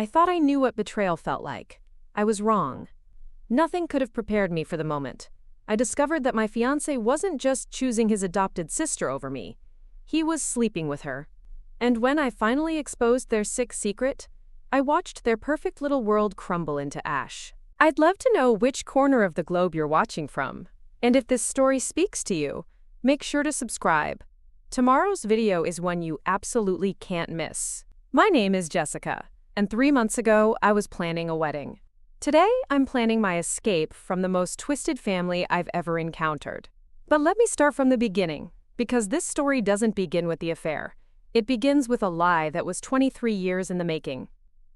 I thought I knew what betrayal felt like. I was wrong. Nothing could have prepared me for the moment. I discovered that my fiancé wasn't just choosing his adopted sister over me. He was sleeping with her. And when I finally exposed their sick secret, I watched their perfect little world crumble into ash. I'd love to know which corner of the globe you're watching from. And if this story speaks to you, make sure to subscribe. Tomorrow's video is one you absolutely can't miss. My name is Jessica, and 3 months ago, I was planning a wedding. Today, I'm planning my escape from the most twisted family I've ever encountered. But let me start from the beginning, because this story doesn't begin with the affair. It begins with a lie that was 23 years in the making.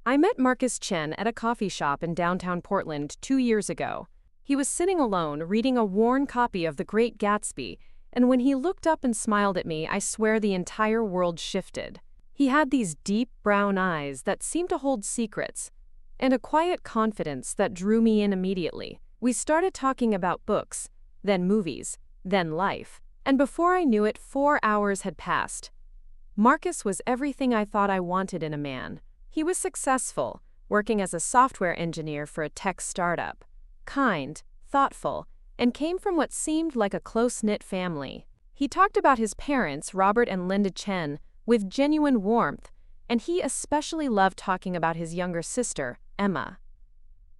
I met Marcus Chen at a coffee shop in downtown Portland 2 years ago. He was sitting alone, reading a worn copy of The Great Gatsby, and when he looked up and smiled at me, I swear the entire world shifted. He had these deep brown eyes that seemed to hold secrets, and a quiet confidence that drew me in immediately. We started talking about books, then movies, then life, and before I knew it, 4 hours had passed. Marcus was everything I thought I wanted in a man. He was successful, working as a software engineer for a tech startup, kind, thoughtful, and came from what seemed like a close-knit family. He talked about his parents, Robert and Linda Chen, with genuine warmth, and he especially loved talking about his younger sister, Emma.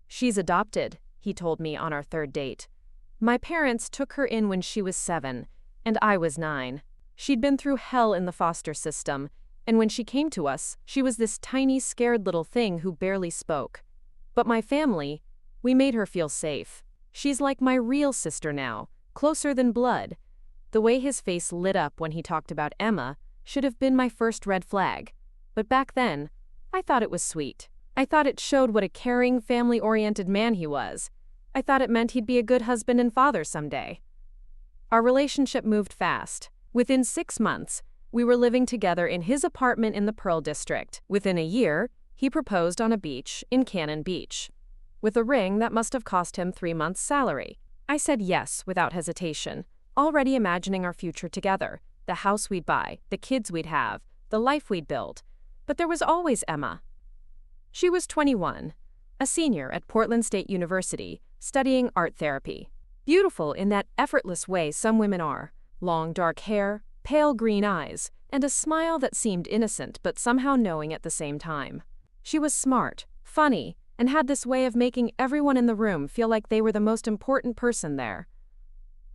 "She's adopted," he told me on our third date. "My parents took her in when she was 7, and I was 9. She'd been through hell in the foster system, and when she came to us, she was this tiny, scared little thing who barely spoke. But my family, we made her feel safe. She's like my real sister now, closer than blood." The way his face lit up when he talked about Emma should have been my first red flag. But back then, I thought it was sweet. I thought it showed what a caring, family-oriented man he was. I thought it meant he'd be a good husband and father someday. Our relationship moved fast. Within 6 months, we were living together in his apartment in the Pearl District. Within a year, he proposed on a beach in Cannon Beach, with a ring that must have cost him 3 months' salary. I said yes without hesitation, already imagining our future together, the house we'd buy, the kids we'd have, the life we'd build. But there was always Emma. She was 21, a senior at Portland State University, studying art therapy. Beautiful in that effortless way some women are. Long dark hair, pale green eyes, and a smile that seemed innocent but somehow knowing at the same time. She was smart, funny, and had this way of making everyone in the room feel like they were the most important person there.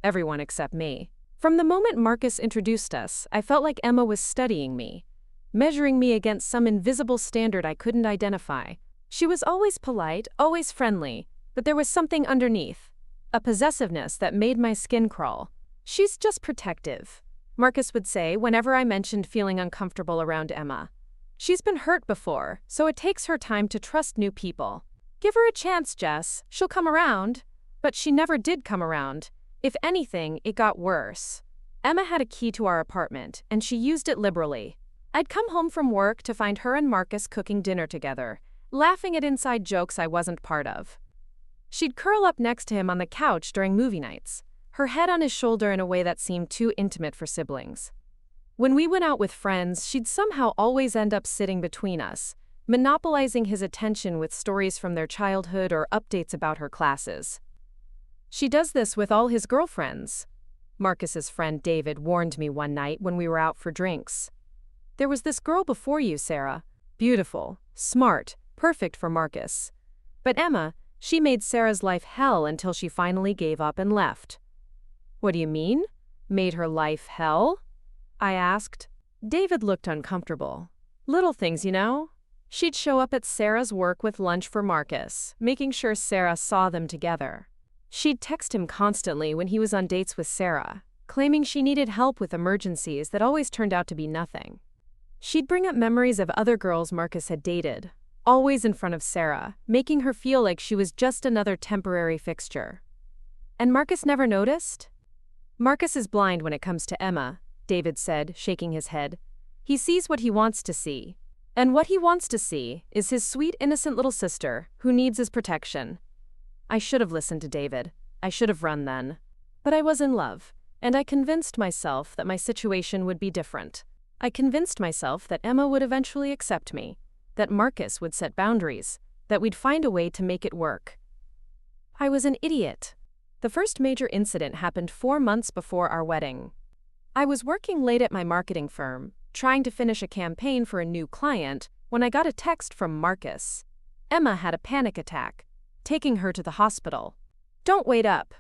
Everyone except me. From the moment Marcus introduced us, I felt like Emma was studying me, measuring me against some invisible standard I couldn't identify. She was always polite, always friendly, but there was something underneath, a possessiveness that made my skin crawl. "She's just protective," Marcus would say whenever I mentioned feeling uncomfortable around Emma. "She's been hurt before, so it takes her time to trust new people. Give her a chance, Jess. She'll come around." But she never did come around. If anything, it got worse. Emma had a key to our apartment, and she used it liberally. I'd come home from work to find her and Marcus cooking dinner together, laughing at inside jokes I wasn't part of. She'd curl up next to him on the couch during movie nights, her head on his shoulder in a way that seemed too intimate for siblings. When we went out with friends, she'd somehow always end up sitting between us, monopolizing his attention with stories from their childhood or updates about her classes. "She does this with all his girlfriends," Marcus's friend David warned me one night when we were out for drinks. "There was this girl before you, Sarah. Beautiful, smart, perfect for Marcus. But Emma, she made Sarah's life hell until she finally gave up and left." "What do you mean? Made her life hell?" I asked. David looked uncomfortable. "Little things, you know. She'd show up at Sarah's work with lunch for Marcus, making sure Sarah saw them together. She'd text him constantly when he was on dates with Sarah, claiming she needed help with emergencies that always turned out to be nothing. She'd bring up memories of other girls Marcus had dated, always in front of Sarah, making her feel like she was just another temporary fixture. And Marcus never noticed? "Marcus is blind when it comes to Emma," David said, shaking his head. "He sees what he wants to see. And what he wants to see is his sweet, innocent little sister who needs his protection." I should have listened to David. I should have run then. But I was in love, and I convinced myself that my situation would be different. I convinced myself that Emma would eventually accept me, that Marcus would set boundaries, that we'd find a way to make it work. I was an idiot. The first major incident happened 4 months before our wedding. I was working late at my marketing firm, trying to finish a campaign for a new client, when I got a text from Marcus. Emma had a panic attack, taking her to the hospital. Don't wait up.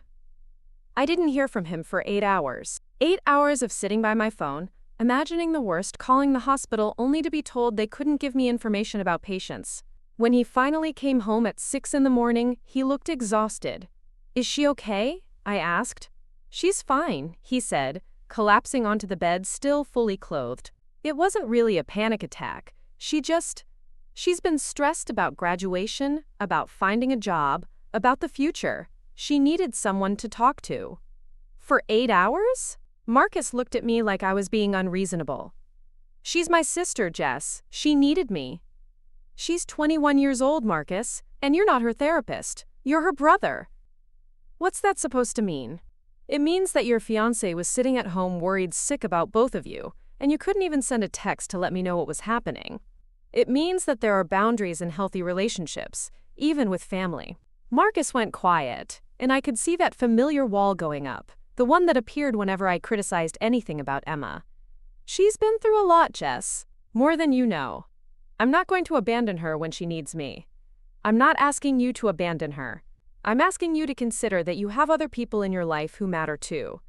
I didn't hear from him for 8 hours. 8 hours of sitting by my phone, imagining the worst, calling the hospital only to be told they couldn't give me information about patients. When he finally came home at 6 in the morning, he looked exhausted. Is she okay? I asked. She's fine, he said, collapsing onto the bed, still fully clothed. It wasn't really a panic attack. She's been stressed about graduation, about finding a job, about the future. She needed someone to talk to. For 8 hours? Marcus looked at me like I was being unreasonable. She's my sister, Jess. She needed me. She's 21 years old, Marcus, and you're not her therapist. You're her brother. What's that supposed to mean? It means that your fiancé was sitting at home worried sick about both of you, and you couldn't even send a text to let me know what was happening. It means that there are boundaries in healthy relationships, even with family. Marcus went quiet, and I could see that familiar wall going up, the one that appeared whenever I criticized anything about Emma. She's been through a lot, Jess. More than you know. I'm not going to abandon her when she needs me. I'm not asking you to abandon her. I'm asking you to consider that you have other people in your life who matter too.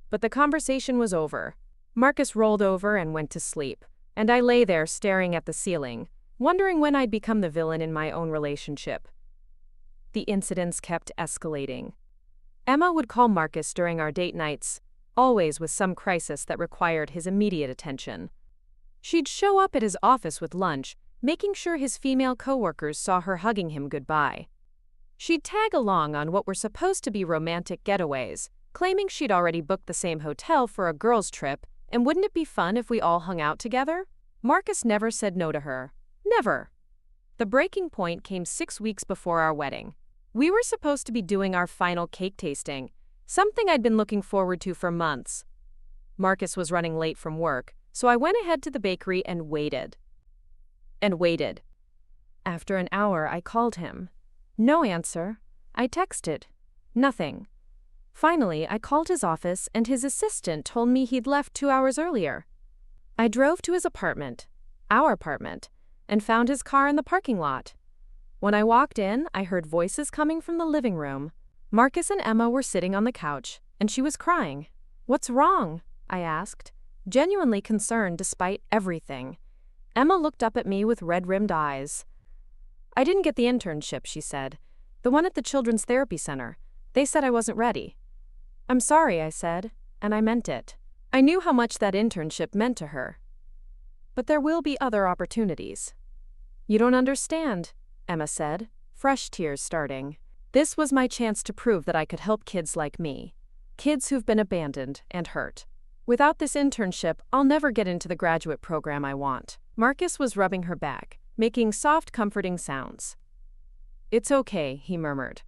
But the conversation was over. Marcus rolled over and went to sleep, and I lay there staring at the ceiling, wondering when I'd become the villain in my own relationship. The incidents kept escalating. Emma would call Marcus during our date nights, always with some crisis that required his immediate attention. She'd show up at his office with lunch, making sure his female coworkers saw her hugging him goodbye. She'd tag along on what were supposed to be romantic getaways, claiming she'd already booked the same hotel for a girls' trip, and wouldn't it be fun if we all hung out together? Marcus never said no to her. Never. The breaking point came 6 weeks before our wedding. We were supposed to be doing our final cake tasting, something I'd been looking forward to for months. Marcus was running late from work, so I went ahead to the bakery and waited. After an hour, I called him. No answer. I texted. Nothing. Finally, I called his office, and his assistant told me he'd left 2 hours earlier. I drove to his apartment, our apartment, and found his car in the parking lot. When I walked in, I heard voices coming from the living room. Marcus and Emma were sitting on the couch, and she was crying. What's wrong? I asked, genuinely concerned despite everything. Emma looked up at me with red-rimmed eyes. I didn't get the internship, she said. The one at the Children's Therapy Center. They said I wasn't ready. I'm sorry, I said, and I meant it. I knew how much that internship meant to her. But there will be other opportunities. You don't understand, Emma said, fresh tears starting. This was my chance to prove that I could help kids like me. Kids who've been abandoned and hurt. Without this internship, I'll never get into the graduate program I want. Marcus was rubbing her back, making soft, comforting sounds. It's okay, he murmured.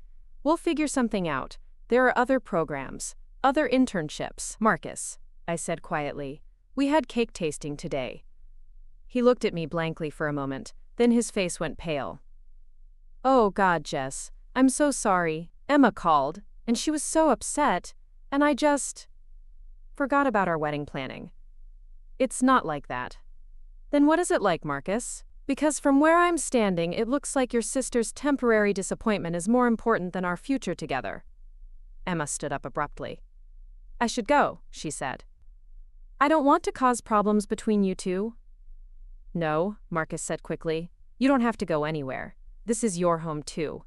We'll figure something out. There are other programs, other internships. Marcus, I said quietly, we had cake tasting today. He looked at me blankly for a moment, then his face went pale. Oh God, Jess, I'm so sorry. Emma called, and she was so upset, and I just forgot about our wedding planning. It's not like that. Then what is it like, Marcus? Because from where I'm standing, it looks like your sister's temporary disappointment is more important than our future together. Emma stood up abruptly. I should go, she said. I don't want to cause problems between you two. No, Marcus said quickly. You don't have to go anywhere. This is your home too.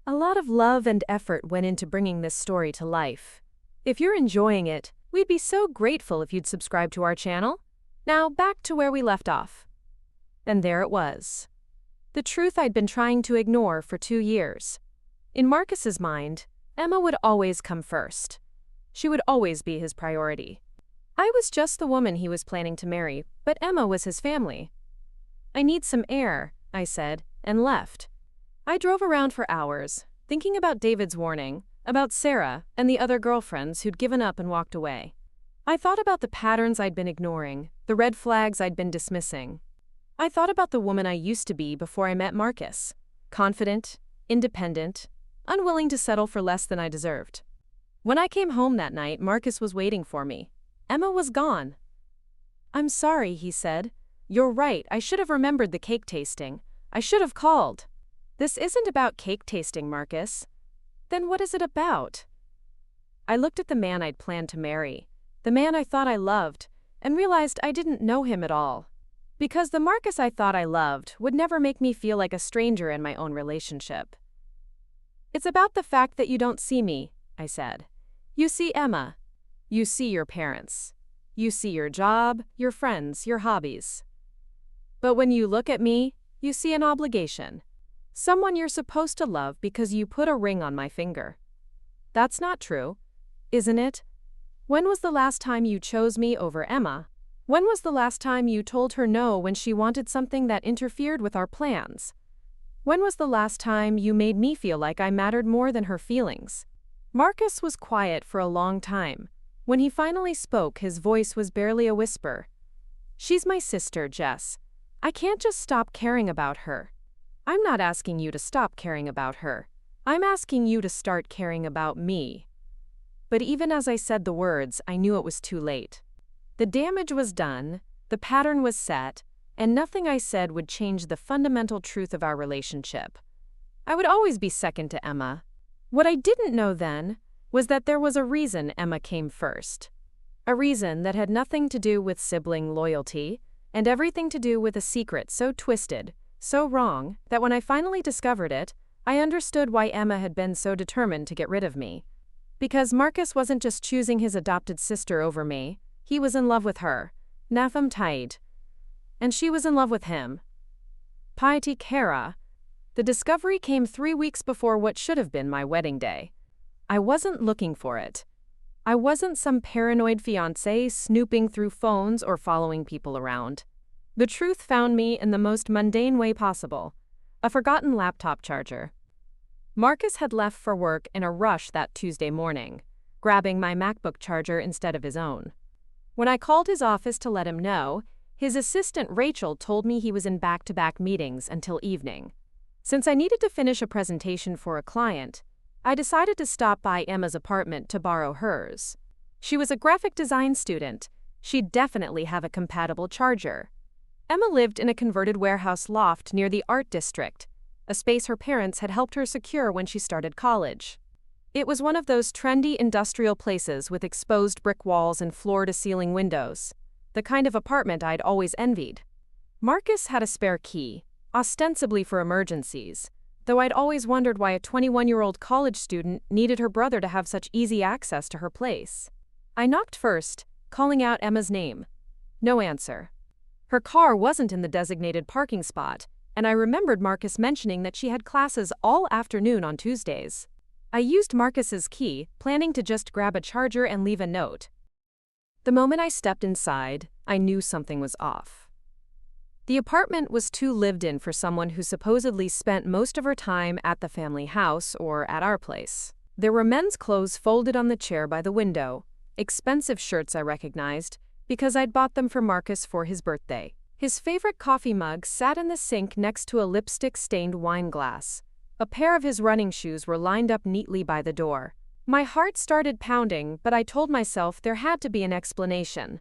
A lot of love and effort went into bringing this story to life. If you're enjoying it, we'd be so grateful if you'd subscribe to our channel. Now back to where we left off. And there it was. The truth I'd been trying to ignore for 2 years. In Marcus's mind, Emma would always come first. She would always be his priority. I was just the woman he was planning to marry, but Emma was his family. I need some air, I said, and left. I drove around for hours, thinking about David's warning, about Sarah and the other girlfriends who'd given up and walked away. I thought about the patterns I'd been ignoring, the red flags I'd been dismissing. I thought about the woman I used to be before I met Marcus. Confident, independent, unwilling to settle for less than I deserved. When I came home that night, Marcus was waiting for me. Emma was gone. "I'm sorry," he said. "You're right, I should have remembered the cake tasting. I should have called." "This isn't about cake tasting, Marcus." "Then what is it about?" I looked at the man I'd planned to marry, the man I thought I loved, and realized I didn't know him at all. Because the Marcus I thought I loved would never make me feel like a stranger in my own relationship. "It's about the fact that you don't see me," I said. "You see Emma. You see your parents. You see your job, your friends, your hobbies. But when you look at me, you see an obligation. Someone you're supposed to love because you put a ring on my finger. That's not true, isn't it? When was the last time you chose me over Emma? When was the last time you told her no when she wanted something that interfered with our plans? When was the last time you made me feel like I mattered more than her feelings?" Marcus was quiet for a long time. When he finally spoke, his voice was barely a whisper. "She's my sister, Jess. I can't just stop caring about her." "I'm not asking you to stop caring about her. I'm asking you to start caring about me." But even as I said the words, I knew it was too late. The damage was done, the pattern was set, and nothing I said would change the fundamental truth of our relationship. I would always be second to Emma. What I didn't know then was that there was a reason Emma came first. A reason that had nothing to do with sibling loyalty, and everything to do with a secret so twisted, so wrong, that when I finally discovered it, I understood why Emma had been so determined to get rid of me. Because Marcus wasn't just choosing his adopted sister over me, he was in love with her, Natham Taid. And she was in love with him. Piety Kara. The discovery came 3 weeks before what should have been my wedding day. I wasn't looking for it. I wasn't some paranoid fiancé snooping through phones or following people around. The truth found me in the most mundane way possible: a forgotten laptop charger. Marcus had left for work in a rush that Tuesday morning, grabbing my MacBook charger instead of his own. When I called his office to let him know, his assistant Rachel told me he was in back-to-back meetings until evening. Since I needed to finish a presentation for a client, I decided to stop by Emma's apartment to borrow hers. She was a graphic design student. She'd definitely have a compatible charger. Emma lived in a converted warehouse loft near the Art District, a space her parents had helped her secure when she started college. It was one of those trendy industrial places with exposed brick walls and floor-to-ceiling windows, the kind of apartment I'd always envied. Marcus had a spare key, ostensibly for emergencies, though I'd always wondered why a 21-year-old college student needed her brother to have such easy access to her place. I knocked first, calling out Emma's name. No answer. Her car wasn't in the designated parking spot, and I remembered Marcus mentioning that she had classes all afternoon on Tuesdays. I used Marcus's key, planning to just grab a charger and leave a note. The moment I stepped inside, I knew something was off. The apartment was too lived in for someone who supposedly spent most of her time at the family house or at our place. There were men's clothes folded on the chair by the window, expensive shirts I recognized, because I'd bought them for Marcus for his birthday. His favorite coffee mug sat in the sink next to a lipstick-stained wine glass. A pair of his running shoes were lined up neatly by the door. My heart started pounding, but I told myself there had to be an explanation.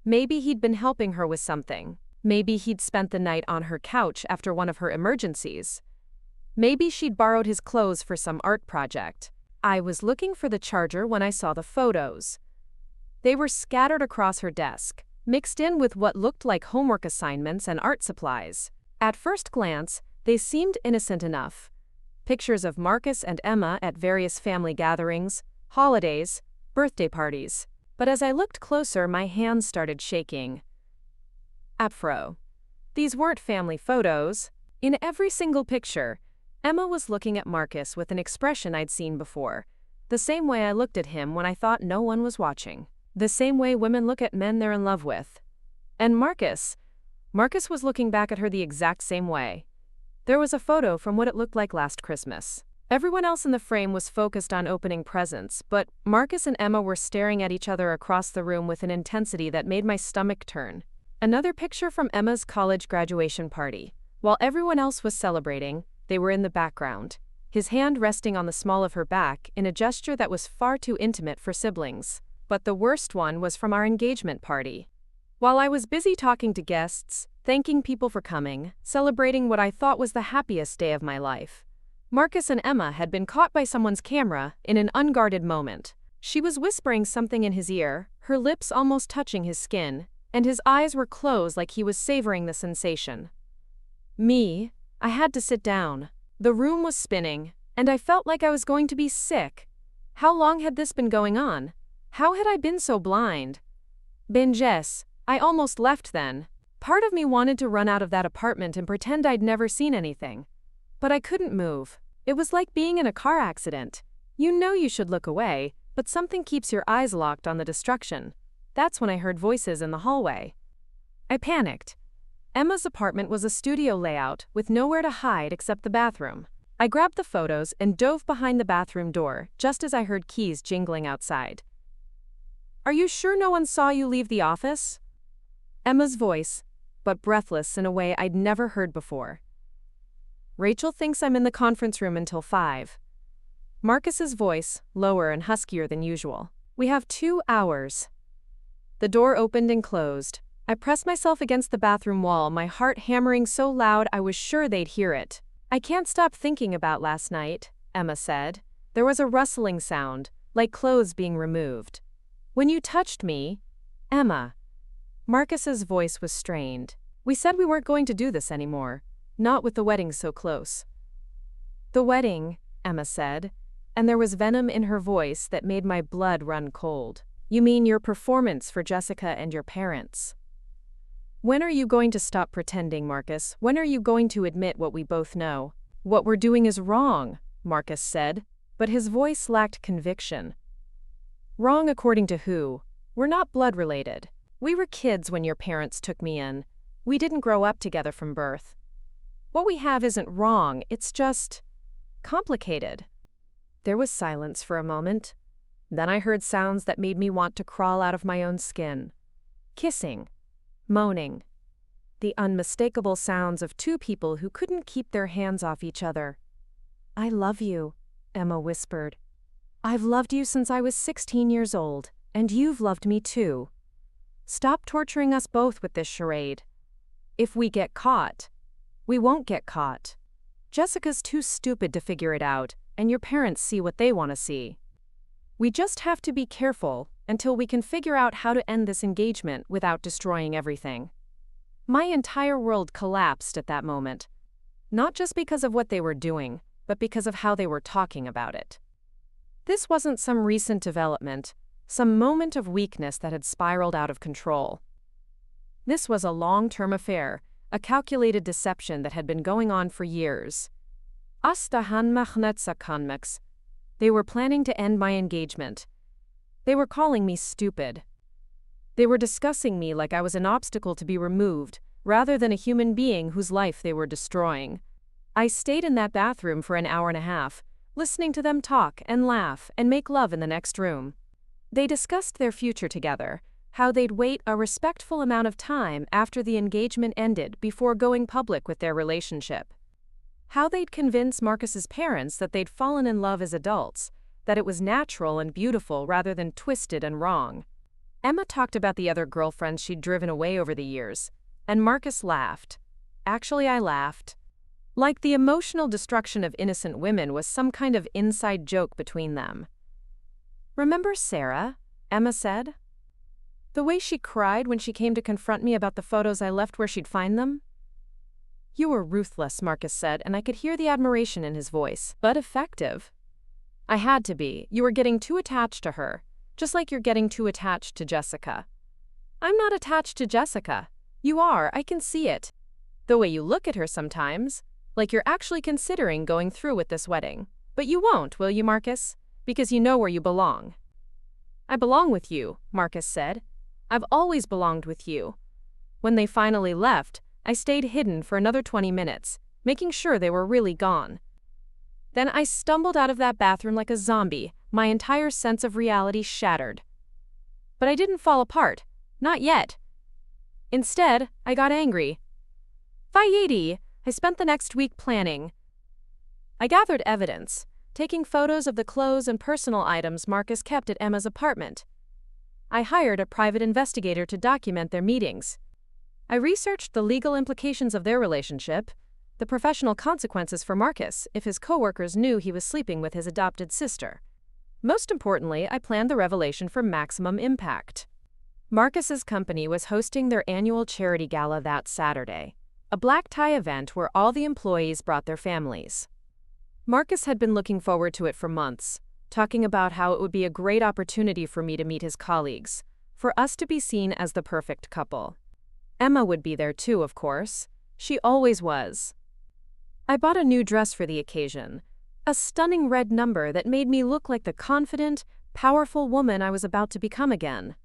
Maybe he'd been helping her with something. Maybe he'd spent the night on her couch after one of her emergencies. Maybe she'd borrowed his clothes for some art project. I was looking for the charger when I saw the photos. They were scattered across her desk, mixed in with what looked like homework assignments and art supplies. At first glance, they seemed innocent enough. Pictures of Marcus and Emma at various family gatherings, holidays, birthday parties. But as I looked closer, my hands started shaking. Afro. These weren't family photos. In every single picture, Emma was looking at Marcus with an expression I'd seen before. The same way I looked at him when I thought no one was watching. The same way women look at men they're in love with. And Marcus was looking back at her the exact same way. There was a photo from what it looked like last Christmas. Everyone else in the frame was focused on opening presents, but Marcus and Emma were staring at each other across the room with an intensity that made my stomach turn. Another picture from Emma's college graduation party. While everyone else was celebrating, they were in the background, his hand resting on the small of her back in a gesture that was far too intimate for siblings. But the worst one was from our engagement party. While I was busy talking to guests, thanking people for coming, celebrating what I thought was the happiest day of my life, Marcus and Emma had been caught by someone's camera in an unguarded moment. She was whispering something in his ear, her lips almost touching his skin, and his eyes were closed like he was savoring the sensation. I had to sit down. The room was spinning, and I felt like I was going to be sick. How long had this been going on? How had I been so blind? Jess, I almost left then. Part of me wanted to run out of that apartment and pretend I'd never seen anything. But I couldn't move. It was like being in a car accident. You know you should look away, but something keeps your eyes locked on the destruction. That's when I heard voices in the hallway. I panicked. Emma's apartment was a studio layout with nowhere to hide except the bathroom. I grabbed the photos and dove behind the bathroom door just as I heard keys jingling outside. "Are you sure no one saw you leave the office?" Emma's voice, but breathless in a way I'd never heard before. "Rachel thinks I'm in the conference room until 5. Marcus's voice, lower and huskier than usual. "We have 2 hours. The door opened and closed. I pressed myself against the bathroom wall, my heart hammering so loud I was sure they'd hear it. "I can't stop thinking about last night," Emma said. There was a rustling sound, like clothes being removed. "When you touched me, Emma." Marcus's voice was strained. "We said we weren't going to do this anymore, not with the wedding so close." "The wedding," Emma said, and there was venom in her voice that made my blood run cold. "You mean your performance for Jessica and your parents. When are you going to stop pretending, Marcus? When are you going to admit what we both know?" "What we're doing is wrong," Marcus said, but his voice lacked conviction. "Wrong according to who? We're not blood-related. We were kids when your parents took me in. We didn't grow up together from birth. What we have isn't wrong, it's just complicated." There was silence for a moment. Then I heard sounds that made me want to crawl out of my own skin. Kissing. Moaning. The unmistakable sounds of 2 people who couldn't keep their hands off each other. "I love you," Emma whispered. "I've loved you since I was 16 years old, and you've loved me too. Stop torturing us both with this charade. If we get caught, we won't get caught. Jessica's too stupid to figure it out, and your parents see what they want to see. We just have to be careful until we can figure out how to end this engagement without destroying everything." My entire world collapsed at that moment. Not just because of what they were doing, but because of how they were talking about it. This wasn't some recent development, some moment of weakness that had spiraled out of control. This was a long-term affair, a calculated deception that had been going on for years. They were planning to end my engagement. They were calling me stupid. They were discussing me like I was an obstacle to be removed, rather than a human being whose life they were destroying. I stayed in that bathroom for an hour and a half, listening to them talk and laugh and make love in the next room. They discussed their future together, how they'd wait a respectful amount of time after the engagement ended before going public with their relationship. How they'd convince Marcus's parents that they'd fallen in love as adults, that it was natural and beautiful rather than twisted and wrong. Emma talked about the other girlfriends she'd driven away over the years, and Marcus laughed. Actually, I laughed. Like the emotional destruction of innocent women was some kind of inside joke between them. "Remember Sarah?" Emma said. "The way she cried when she came to confront me about the photos I left where she'd find them?" "You were ruthless," Marcus said, and I could hear the admiration in his voice. "But effective." "I had to be. You were getting too attached to her, just like you're getting too attached to Jessica." "I'm not attached to Jessica." "You are, I can see it. The way you look at her sometimes, like you're actually considering going through with this wedding. But you won't, will you, Marcus? Because you know where you belong." "I belong with you," Marcus said. "I've always belonged with you." When they finally left, I stayed hidden for another 20 minutes, making sure they were really gone. Then I stumbled out of that bathroom like a zombie, my entire sense of reality shattered. But I didn't fall apart. Not yet. Instead, I got angry. Fayedi, I spent the next week planning. I gathered evidence, taking photos of the clothes and personal items Marcus kept at Emma's apartment. I hired a private investigator to document their meetings. I researched the legal implications of their relationship, the professional consequences for Marcus if his coworkers knew he was sleeping with his adopted sister. Most importantly, I planned the revelation for maximum impact. Marcus's company was hosting their annual charity gala that Saturday, a black tie event where all the employees brought their families. Marcus had been looking forward to it for months, talking about how it would be a great opportunity for me to meet his colleagues, for us to be seen as the perfect couple. Emma would be there too, of course. She always was. I bought a new dress for the occasion, a stunning red number that made me look like the confident, powerful woman I was about to become again.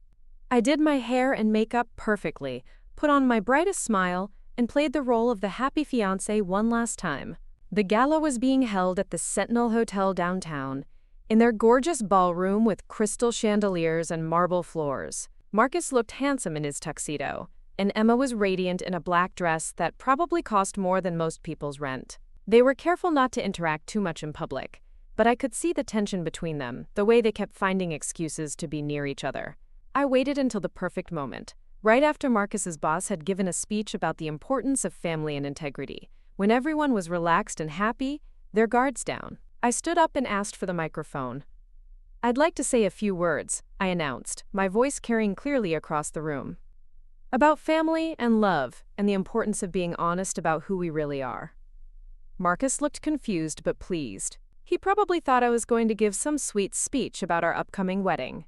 I did my hair and makeup perfectly, put on my brightest smile, and played the role of the happy fiancé one last time. The gala was being held at the Sentinel Hotel downtown, in their gorgeous ballroom with crystal chandeliers and marble floors. Marcus looked handsome in his tuxedo, and Emma was radiant in a black dress that probably cost more than most people's rent. They were careful not to interact too much in public, but I could see the tension between them, the way they kept finding excuses to be near each other. I waited until the perfect moment, right after Marcus's boss had given a speech about the importance of family and integrity. When everyone was relaxed and happy, their guards down, I stood up and asked for the microphone. "I'd like to say a few words," I announced, my voice carrying clearly across the room. "About family and love and the importance of being honest about who we really are." Marcus looked confused but pleased. He probably thought I was going to give some sweet speech about our upcoming wedding.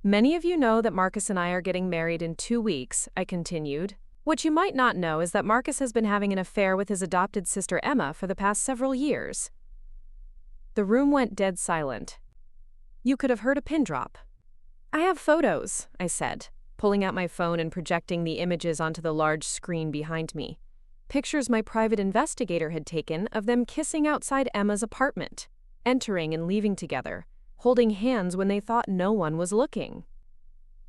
"Many of you know that Marcus and I are getting married in 2 weeks," I continued. "What you might not know is that Marcus has been having an affair with his adopted sister Emma for the past several years." The room went dead silent. You could have heard a pin drop. "I have photos," I said, pulling out my phone and projecting the images onto the large screen behind me. Pictures my private investigator had taken of them kissing outside Emma's apartment, entering and leaving together, holding hands when they thought no one was looking.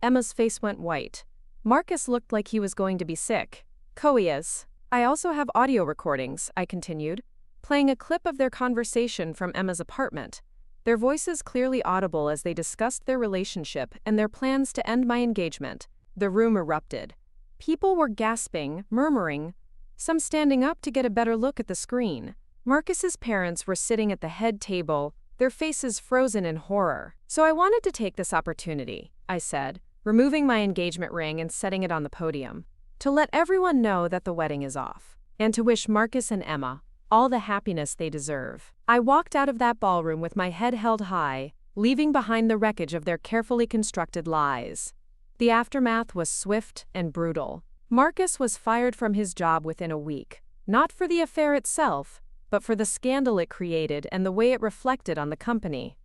Emma's face went white. Marcus looked like he was going to be sick. "Coias. I also have audio recordings," I continued, playing a clip of their conversation from Emma's apartment, their voices clearly audible as they discussed their relationship and their plans to end my engagement. The room erupted. People were gasping, murmuring, some standing up to get a better look at the screen. Marcus's parents were sitting at the head table, their faces frozen in horror. "So I wanted to take this opportunity," I said, removing my engagement ring and setting it on the podium, "to let everyone know that the wedding is off, and to wish Marcus and Emma all the happiness they deserve." I walked out of that ballroom with my head held high, leaving behind the wreckage of their carefully constructed lies. The aftermath was swift and brutal. Marcus was fired from his job within a week, not for the affair itself, but for the scandal it created and the way it reflected on the company.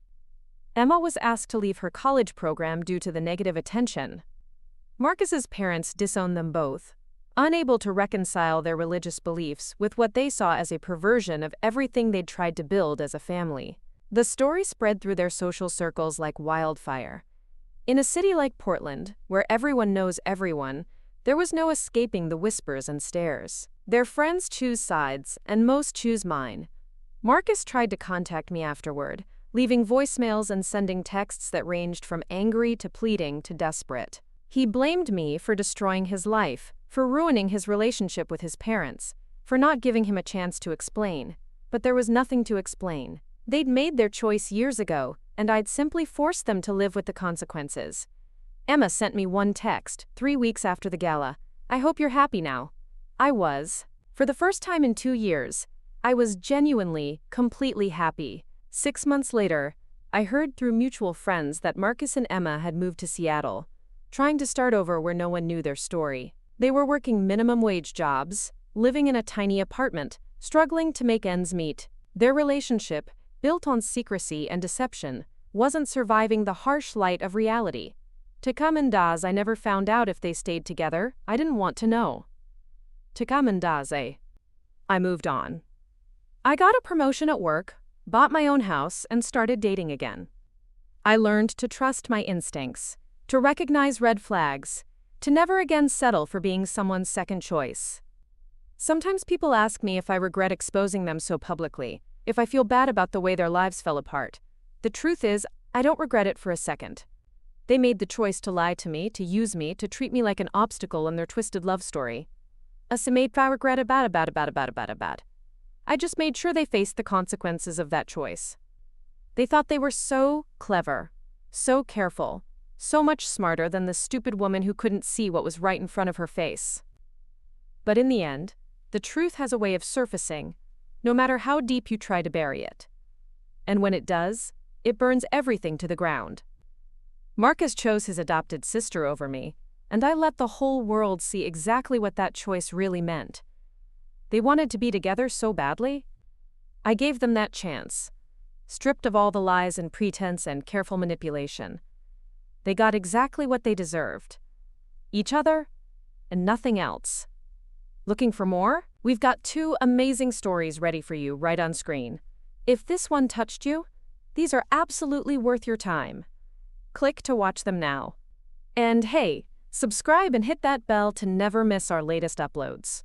Emma was asked to leave her college program due to the negative attention. Marcus's parents disowned them both, unable to reconcile their religious beliefs with what they saw as a perversion of everything they'd tried to build as a family. The story spread through their social circles like wildfire. In a city like Portland, where everyone knows everyone, there was no escaping the whispers and stares. Their friends choose sides, and most choose mine. Marcus tried to contact me afterward, leaving voicemails and sending texts that ranged from angry to pleading to desperate. He blamed me for destroying his life, for ruining his relationship with his parents, for not giving him a chance to explain. But there was nothing to explain. They'd made their choice years ago, and I'd simply forced them to live with the consequences. Emma sent me one text, 3 weeks after the gala. "I hope you're happy now." I was. For the first time in 2 years, I was genuinely, completely happy. 6 months later, I heard through mutual friends that Marcus and Emma had moved to Seattle, trying to start over where no one knew their story. They were working minimum wage jobs, living in a tiny apartment, struggling to make ends meet. Their relationship, built on secrecy and deception, wasn't surviving the harsh light of reality. To come and das, I never found out if they stayed together. I didn't want to know. To come and das, I moved on. I got a promotion at work, bought my own house, and started dating again. I learned to trust my instincts, to recognize red flags, To never again settle for being someone's second choice. Sometimes people ask me if I regret exposing them so publicly, if I feel bad about the way their lives fell apart. The truth is, I don't regret it for a second. They made the choice to lie to me, to use me, to treat me like an obstacle in their twisted love story. I regret about. I just made sure they faced the consequences of that choice. They thought they were so clever, so careful, so much smarter than the stupid woman who couldn't see what was right in front of her face. But in the end, the truth has a way of surfacing, no matter how deep you try to bury it. And when it does, it burns everything to the ground. Marcus chose his adopted sister over me, and I let the whole world see exactly what that choice really meant. They wanted to be together so badly. I gave them that chance, stripped of all the lies and pretense and careful manipulation. They got exactly what they deserved. Each other, and nothing else. Looking for more? We've got 2 amazing stories ready for you right on screen. If this one touched you, these are absolutely worth your time. Click to watch them now. And hey, subscribe and hit that bell to never miss our latest uploads.